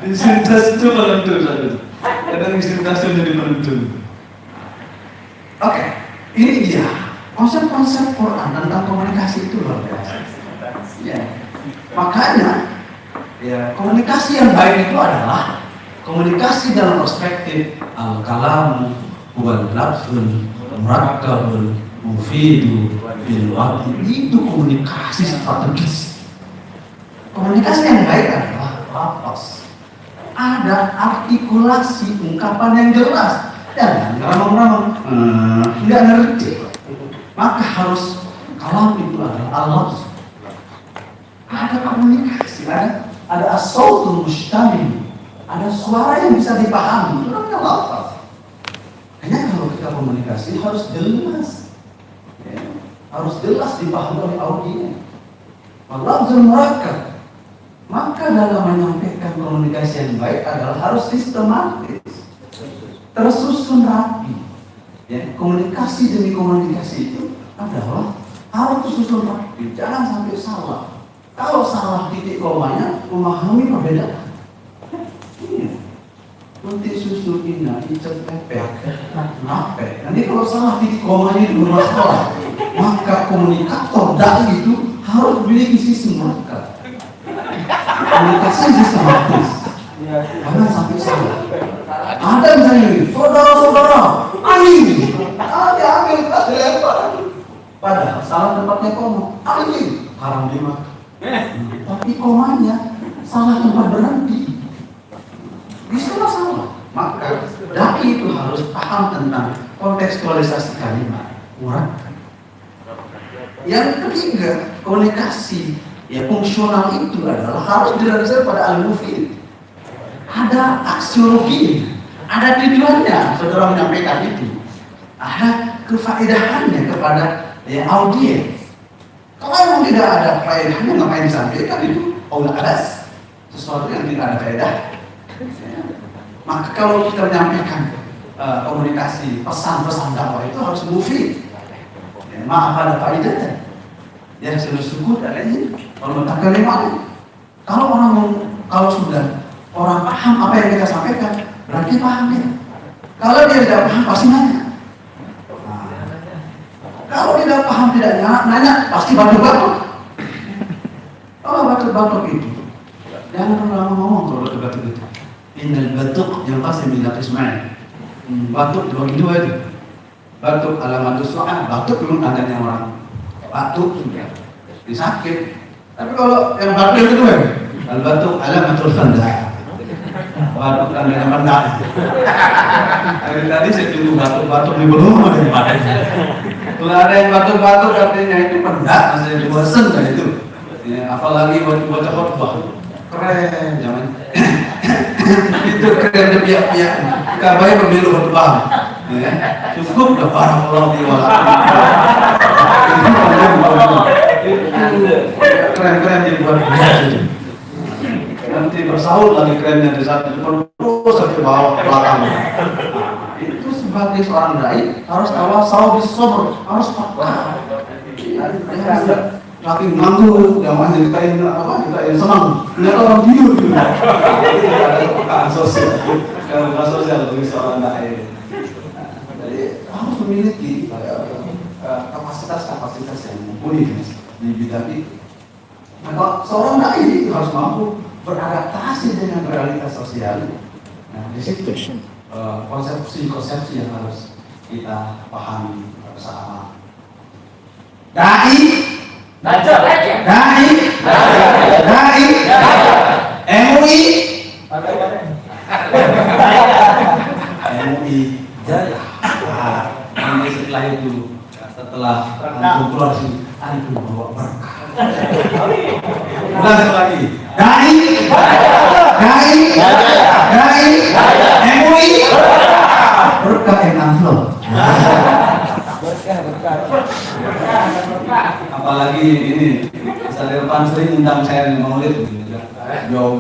Isintas itu penentu saja. Kadang isintas itu jadi penentu. Oke, Ini dia konsep-konsep Quran tentang komunikasi itu luar biasa. Ya. Makanya ya, komunikasi yang baik itu adalah komunikasi dalam perspektif al-kalamu wal lafzul murakkabul mufidu bil waqti. Itu komunikasi strategis. Komunikasi yang baik adalah lafaz. Ada artikulasi ungkapan yang jelas. Jangan ramang-ramang, nggak ngerti. Maka harus kalam itu adalah al-lafz. Ada komunikasi, ada as-sautul mustamil, ada suara yang bisa dipahami. Itu namanya lafaz. Hanya kalau kita komunikasi harus jelas, ya, harus jelas dipahami oleh audiens. Al-lafzul murakkab. Maka dalam menyampaikan komunikasi yang baik adalah harus sistematis, tersusun rapi. Ya, komunikasi demi komunikasi itu adalah harus tersusun rapi, jangan sampai salah. Kalau salah titik komanya, memahami perbedaan. Iya. Nanti susu ina, icet pepek, nape. Nanti kalau salah titik komanya di rumah sekolah, maka komunikator dai itu harus memiliki sistem mereka. Komunikasi sistematis, jangan sampai salah. Ada misalnya ini, saudara-saudara, anjing, diambil kelas dilempar. Padahal salah tempatnya koma, anjing, haram dimakan. Tapi komanya salah tempat berhenti. Bisa salah. Maka dai itu harus paham tentang kontekstualisasi kalimat. Yang ketiga, komunikasi ya fungsional itu adalah harus direalisasikan pada al-mufid. Ada aksiologi, ada tujuannya, saudara menyampaikan itu. Ada kefaedahannya kepada ya, audiens. Kalau memang tidak ada faedahnya, ngapain disampaikan itu? Allah adas, sesuatu yang tidak ada faedah. Ya. Maka kalau kita menyampaikan komunikasi, pesan-pesan dakwah itu harus mufid. Ya, maaf ada faedahnya. Ya sudah syukur dan ini kalau mentakkan lima. Kalau sudah orang paham apa yang kita sampaikan, berarti paham ya. Kalau dia tidak paham pasti nanya. Kalau tidak paham tidak nanya pasti batuk-batuk. Kalau batuk-batuk itu jangan lama ngomong kalau batuk-batuk itu. Innal batuk yang pasti minat Ismail. Batuk dibagi dua itu. Batuk alamatus so'an, batuk belum tandanya orang. Batuk sudah disakit. Tapi kalau yang batuk itu kan, al batuk alamatul fanda. Batuk tandanya pendak. Tadi saya dulu batuk-batuk di belum ada yang batuk. Kalau ada yang batuk-batuk artinya itu pendak, masih bosan kan itu. Ya, apalagi baca khutbah. Keren, jangan. Itu keren dia pihak-pihak. Kabarnya pemilu khutbah. Ya, cukup dah barakallahu fi keren-keren jadi buat biasa. Nanti bersaut lagi kerennya di saat itu terus sampai bawah belakang. Itu sebagai seorang dai harus tawasau bisobr, harus peka. Lagi nganggur, jangan ceritain apa, ceritain senang. Ternyata orang tidur gitu. Ada kepekaan sosial, kepekaan sosial bagi seorang dai. Jadi harus memiliki kapasitas yang mumpuni di bidang itu. Maka seorang dai harus mampu beradaptasi dengan realitas sosial. Nah, di situ konsepsi yang harus kita pahami bersama. Dai, MUI, jaya. Ini setelah itu, setelah antum keluar sini, antum bawa berkah. Ulang lagi. Dai, MUI, berkah yang amplop. Apalagi ini, Ustaz Irfan sering undang saya di maulid, jauh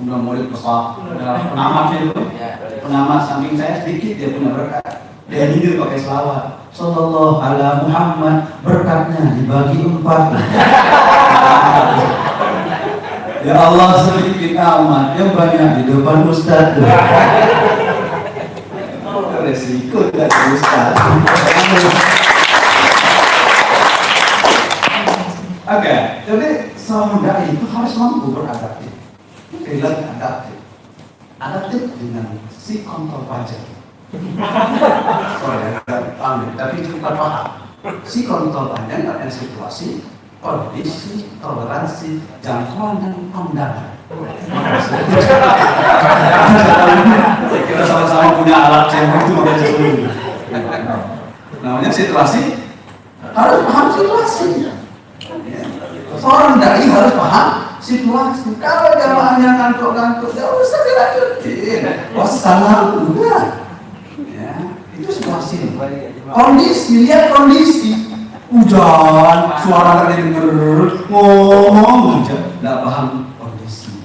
maulid pesawat, penamatnya itu, penamat samping saya sedikit dia punya berkat. Dia nyindir pakai selawat. Sallallahu ala Muhammad, berkatnya dibagi 4. Ya Allah sedikit amat yang banyak di depan Ustaz. resiko tidak teruskan. Oke, jadi seorang dai itu harus mampu beradaptif. Bilang adaptif. Adaptif dengan si kontrol pajak. Sorry, tapi cukup paham. Si kontrol panjang adalah situasi, kondisi, toleransi, jangkauan dan pandangan. Kita sama-sama punya alat yang itu makanya sebelum. Namanya situasi, harus paham situasi. Seorang dai harus paham situasi. Kalau jamaahnya ngantuk-ngantuk, ya usah dilanjutin. Wassalam, udah. Ya, itu situasi. Kondisi, lihat kondisi. Hujan, suara tadi denger, ngomong aja, nggak paham kondisi.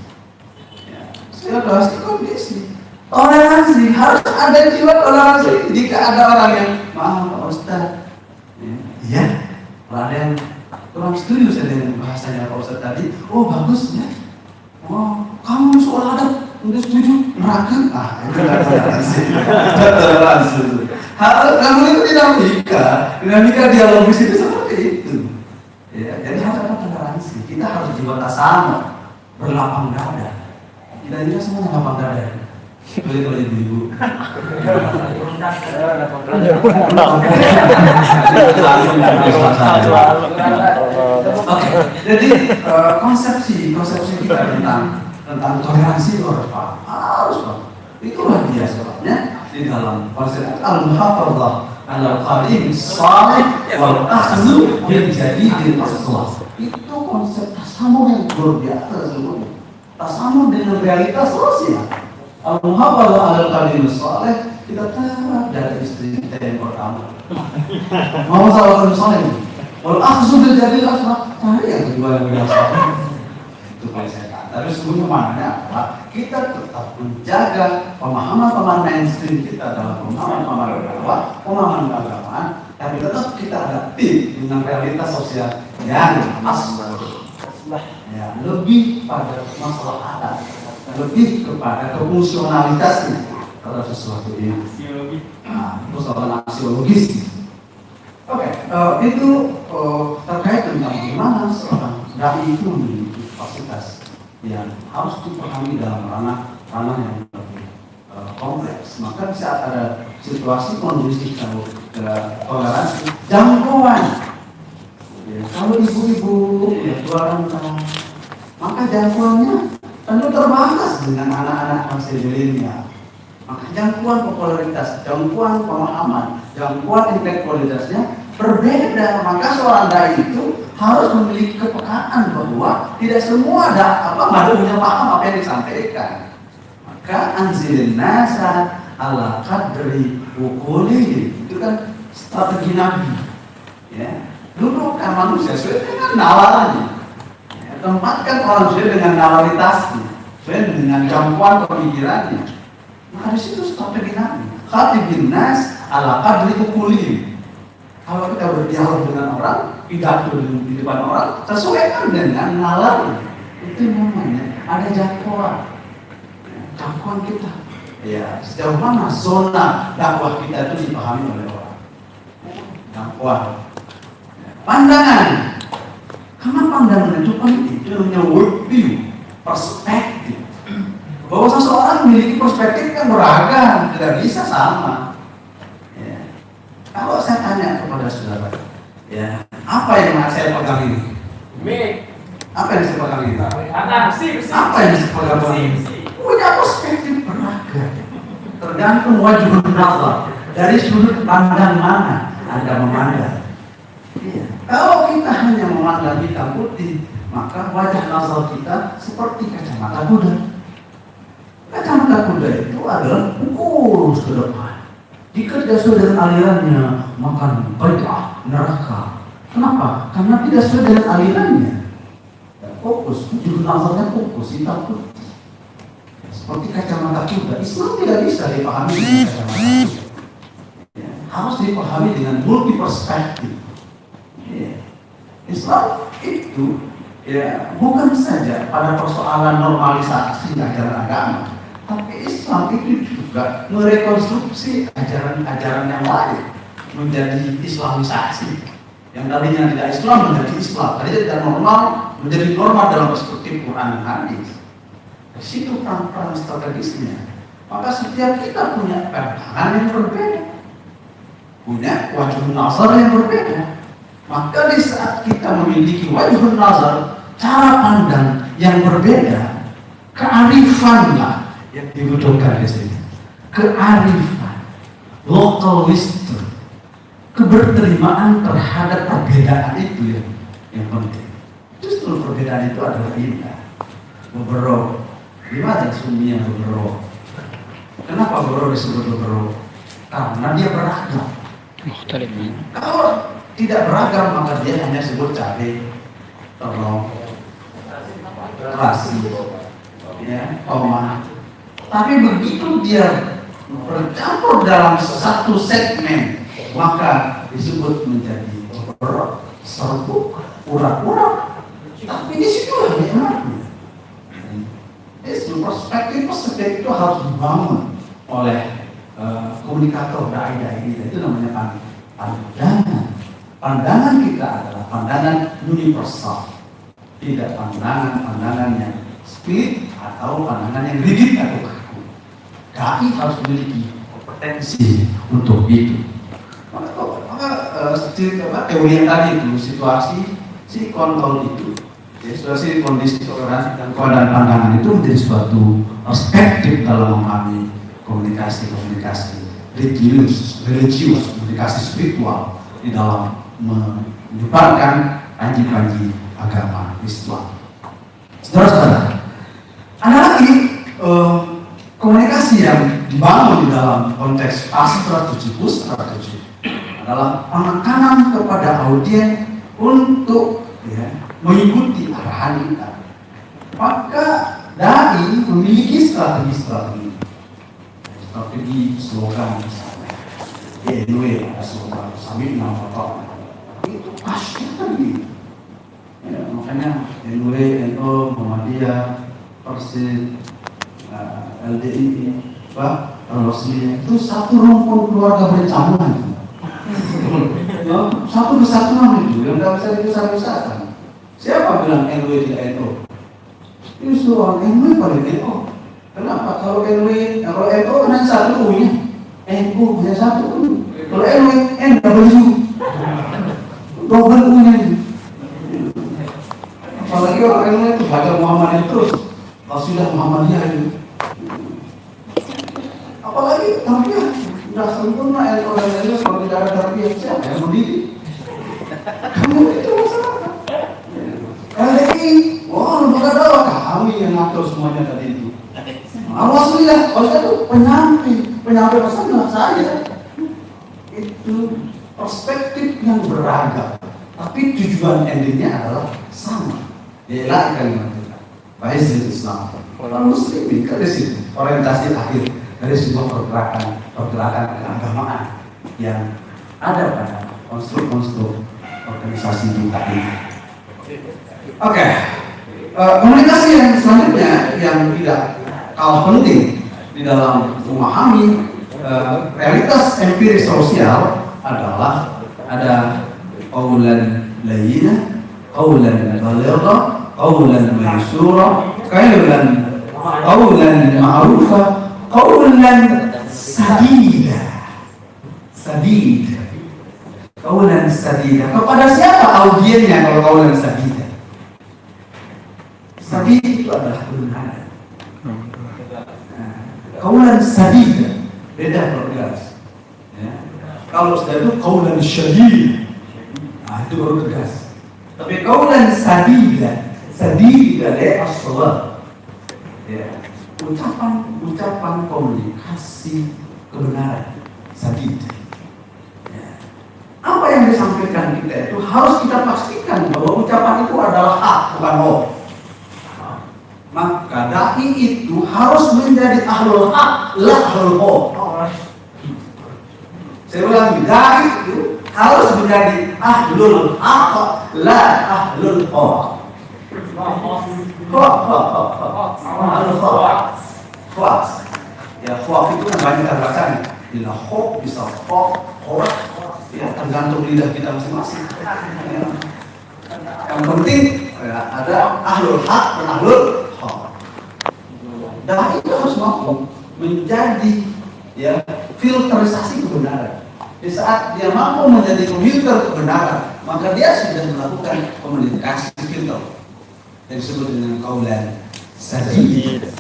Ya, situasi kondisi. Toleransi, harus ada jiwa toleransi. Jika ada orang yang, maaf Pak Ustaz, ya, ada yang kurang setuju saya dengan bahasanya Pak Ustaz tadi. Oh bagus ya. Oh kamu soal adat udah setuju neraka. Ah itu toleransi. Toleransi. Hal kamu itu dinamika dialogis itu seperti itu. Ya, jadi harus ada toleransi. Kita harus jiwa tasama, berlapang dada. Kita semuanya lapang dada. Boleh ibu-ibu. Oke, jadi konsepsi kita tentang toleransi itu harus paham. Itulah dia sebabnya di dalam konsep al-muhafadzah al-qadim salih wal akhdhu bil jadidil aslah. Itu konsep tasamuh yang luar biasa sebenarnya. Tasamuh dengan realitas sosial. Al-muhafadzah al-qadim salih kita tahu dari istri kita yang pertama. Mau salah salih. Wal akhdhu bil jadidil aslah. Cari yang kedua yang biasa. Itu paling saya kata. Tapi sebenarnya maknanya apa? Kita tetap menjaga pemahaman mainstream kita dalam pemahaman keagamaan, tapi tetap kita hadapi dengan realitas sosial yang ya, lebih pada masalah adat, lebih kepada fungsionalitasnya terhadap sesuatu ini. Nah, itu soal aksiologis. Oke, itu terkait dengan bagaimana seorang dai itu memiliki kapasitas yang harus dipahami dalam ranah yang lebih kompleks. Maka di saat ada situasi kondisi toleransi, jangkauan. Ya, kalau ibu-ibu ya jualan, maka jangkauannya tentu terbatas dengan anak-anak masih milenial. Maka jangkauan popularitas, jangkauan pemahaman, jangkauan intelektualitasnya berbeda. Maka seorang dai itu harus memiliki kepekaan bahwa tidak semua ada punya paham apa yang disampaikan. Maka anzilin nasa ala qadri ukuli, itu kan strategi Nabi. Ya, dudukkan manusia sesuai dengan nawarannya. Ya, tempatkan orang sesuai dengan nawaritasnya, sesuai dengan jangkauan pemikirannya. Maka di situ strategi Nabi. Khatibin nas ala qadri ukuli. Kalau kita berdialog dengan orang, pidato di depan orang, sesuaikan dengan nalar. Itu namanya ada jangkauan kita. Ya, sejauh mana zona dakwah kita itu dipahami oleh orang. Jangkauan. Pandangan. Karena pandangan itu penting. Itu namanya worldview, perspektif. Bahwa seseorang memiliki perspektif yang beragam, tidak bisa sama. Kalau saya tanya kepada saudara, ya, apa yang saya pegang ini? Apa yang saya pegang ini? Apa yang saya pegang ini? Punya perspektif beragam. Tergantung wajib nazar. Dari sudut pandang mana Anda memandang. Ya. Kalau kita hanya memandang hitam putih, maka wajah nazar kita seperti kacamata kuda. Kacamata kuda itu adalah lurus ke depan. Jika tidak sesuai dengan alirannya, maka baiklah neraka. Kenapa? Karena tidak sesuai dengan alirannya. Fokus, judul nazarnya fokus, hitam putih. Seperti kacamata kuda. Islam tidak bisa dipahami dengan kacamata kuda. Ya, harus dipahami dengan multi perspektif. Ya. Islam itu ya bukan saja pada persoalan normalisasi ajaran agama, tapi Islam itu juga merekonstruksi ajaran-ajaran yang lain menjadi Islamisasi. Yang tadinya tidak Islam menjadi Islam, tadinya tidak normal menjadi normal dalam perspektif Quran dan hadis. Di situ peran strategisnya. Maka setiap kita punya pandangan yang berbeda, punya wajah nazar yang berbeda. Maka di saat kita memiliki wajah nazar, cara pandang yang berbeda, kearifanlah yang dibutuhkan di sini. Kearifan, local wisdom, keberterimaan terhadap perbedaan itu yang penting. Justru perbedaan itu adalah indah. Beberapa, gimana sunni yang beberapa? Kenapa beberapa disebut beberapa? Karena dia beragam. Kalau tidak beragam maka dia hanya sebut cabai, terong, terasi, ya, tomat. Tapi begitu dia bercampur dalam satu segmen, maka disebut menjadi serbuk, urat-urat. Tapi di situ nikmatnya. Perspektif itu harus dibangun oleh komunikator dai kita. Itu namanya pandangan. Pandangan kita adalah pandangan universal, tidak pandangan yang split atau pandangan yang rigid atau kaku. Dai harus memiliki kompetensi untuk itu. Maka teori yang tadi itu, situasi sikon itu, situasi kondisi toleransi dan keadaan pandangan itu menjadi suatu perspektif dalam memahami komunikasi religius, komunikasi spiritual di dalam menyebarkan panji-panji agama Islam. Saudara-saudara, ada lagi komunikasi yang dibangun di dalam konteks strategi adalah penekanan kepada audien untuk mengikuti arahan kita. Maka dai memiliki strategi slogan misalnya, ada slogan sambil nama itu pasti begitu. Makanya NU, Muhammadiyah, Persis, LDI, Rosli itu satu rumpun keluarga berencana. Satu kesatuan itu yang tidak bisa dipisah-pisahkan. Siapa bilang NW tidak NU? Justru orang NW paling NU. Kenapa? Kalau NW hanya satu U-nya, NU hanya satu U. Kalau NW, NW, double U-nya itu. Apalagi orang NW itu baca Muhammadiyah terus. Kalau sudah Muhammadiyah itu. Apalagi tarbiyah sudah sempurna NU dan NW kalau tidak ada tarbiyah, siapa yang mendidik? Kamu itu masalah. LDI, lembaga dakwah kami yang ngatur semuanya tadi itu. Alhamdulillah, kalau itu penyampai pesan adalah saya. Itu perspektif yang beragam, tapi tujuan endingnya adalah sama. Ialah kalimat kita, Faizul Islam. Orang Muslim dari situ orientasi akhir dari sebuah pergerakan keagamaan yang ada pada konstruk organisasi kita ini. Oke. Komunikasi yang selanjutnya yang tidak kalah penting di dalam memahami realitas empiris sosial adalah ada qaulan layyina, qaulan baligha, qaulan maysura, qaulan ma'rufa, qaulan sadida. Qaulan sadida. Kepada siapa audiennya kalau qaulan sadida? Sadid itu adalah kebenaran. Qaulan sadida beda kalau tegas. Kalau sudah itu qaulan syadid, itu baru tegas. Tapi qaulan sadida dari as-salat. Ucapan komunikasi kebenaran sadid. Apa yang disampaikan kita itu harus kita pastikan bahwa ucapan itu adalah hak, bukan hoax. Maka dai itu harus menjadi ahlul haq, la ahlul hoax. Saya ulangi, dai itu harus menjadi ahlul haq, la ahlul hoax. Hoax. Ya hoax itu kan banyak terbacanya. Bila hoax bisa hoax, ya tergantung lidah kita masing-masing. Ya. Yang penting ya, ada ahlul haq dan ahlul haq. Dan itu harus mampu menjadi ya filterisasi kebenaran. Di saat dia mampu menjadi filter kebenaran, maka dia sudah melakukan komunikasi filter yang disebut dengan qaulan sadid.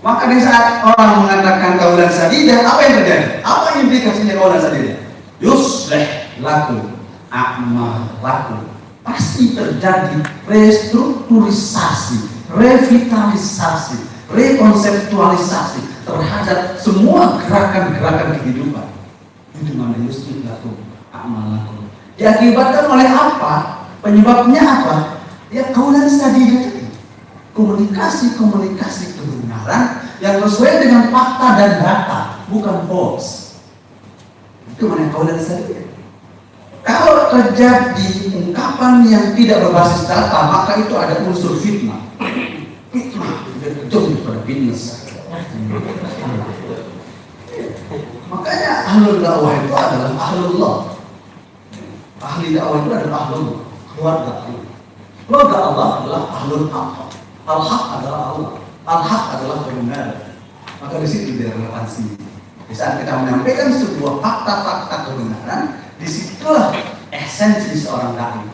Maka di saat orang mengatakan qaulan sadidah, apa yang terjadi? Apa implikasinya qaulan sadidah? Yuslih lakum a'malakum. Pasti terjadi restrukturisasi, revitalisasi, rekonseptualisasi terhadap semua gerakan-gerakan kehidupan. Itu namanya yuslih lakum a'malakum. Diakibatkan oleh apa? Penyebabnya apa? Ya qaulan sadidah itu. Komunikasi kebenaran yang sesuai dengan fakta dan data, bukan hoax. Itu mana qaulan sadidah. Kalau terjadi ungkapan yang tidak berbasis data, maka itu ada unsur fitnah. Fitnah jauh daripada fitness. Makanya ahlul dakwah itu adalah ahlullah. Ahli dakwah itu adalah ahlullah, keluarga Allah. Keluarga Allah adalah ahlul haq. Al-haq adalah Allah. Al-haq adalah kebenaran. Maka di situ dia relevansi. Di saat kita menyampaikan sebuah fakta-fakta kebenaran, disitulah esensi seorang dai.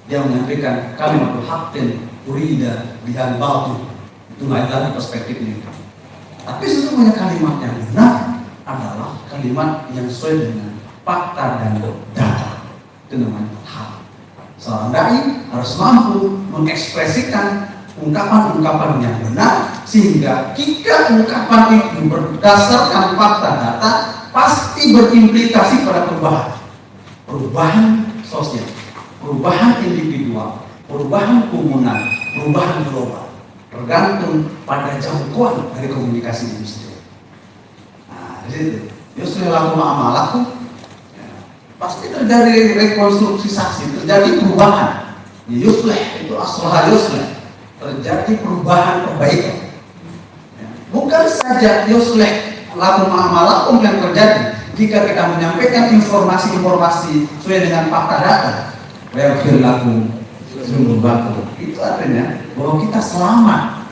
Dia menyampaikan kalimatul haqqin urida bihal batil. Itu lain lagi perspektifnya. Tapi sesungguhnya kalimat yang benar adalah kalimat yang sesuai dengan fakta dan data. Itu namanya hak. Seorang dai harus mampu mengekspresikan ungkapan-ungkapan yang benar, sehingga jika ungkapan itu berdasarkan fakta data pasti berimplikasi pada perubahan sosial, perubahan individual, perubahan komunal, perubahan global, tergantung pada jangkauan dari komunikasi itu sendiri. Nah, di situ yuslih lakum a'malakum, pasti terjadi rekonstruksi, terjadi perubahan. Yuslih itu aslah yuslih, terjadi perubahan perbaikan. Bukan saja yuslih lakum a'malakum yang terjadi jika kita menyampaikan informasi-informasi sesuai dengan fakta data. Yaghfir lakum dzunubakum. Itu artinya bahwa kita selamat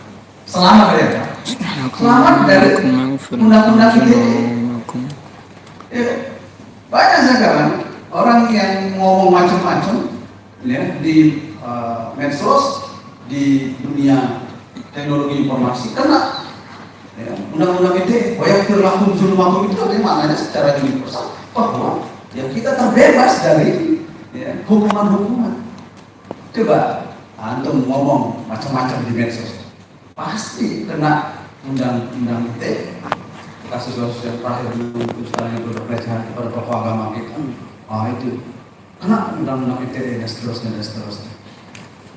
dari apa? Selamat dari undang-undang ITE. Banyak sekarang orang yang ngomong macam-macam ya, di medsos, di dunia teknologi informasi kena ya, undang-undang ITE. Yaghfir lakum dzunubakum itu maknanya secara universal bahwa ya kita terbebas dari ya, hukuman-hukuman. Coba antum ngomong macam-macam di medsos, pasti kena undang-undang ITE. Kasus-kasus yang terakhir dulu sekarang itu pelecehan kepada tokoh agama kita, itu kena undang-undang ITE dan seterusnya.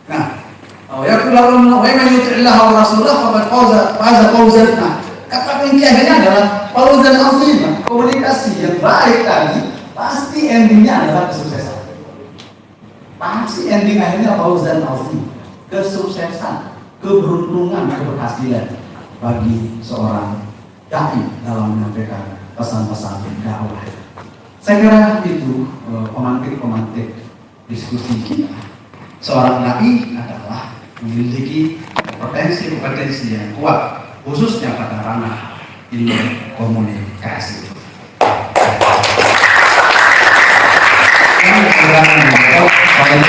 Nah, ya kalau wa man yuti'illah wa rasulahu faqad faza fawzan. Kata kunci akhirnya adalah fawzan azim. Komunikasi yang baik tadi pasti endingnya adalah kesuksesan. Pasti ending akhirnya fawzan azim, kesuksesan, keberuntungan, keberhasilan bagi seorang dai dalam menyampaikan pesan-pesan dakwah. Saya kira itu pemantik diskusi kita. Seorang dai adalah memiliki kompetensi yang kuat, khususnya pada ranah ilmu komunikasi. Yang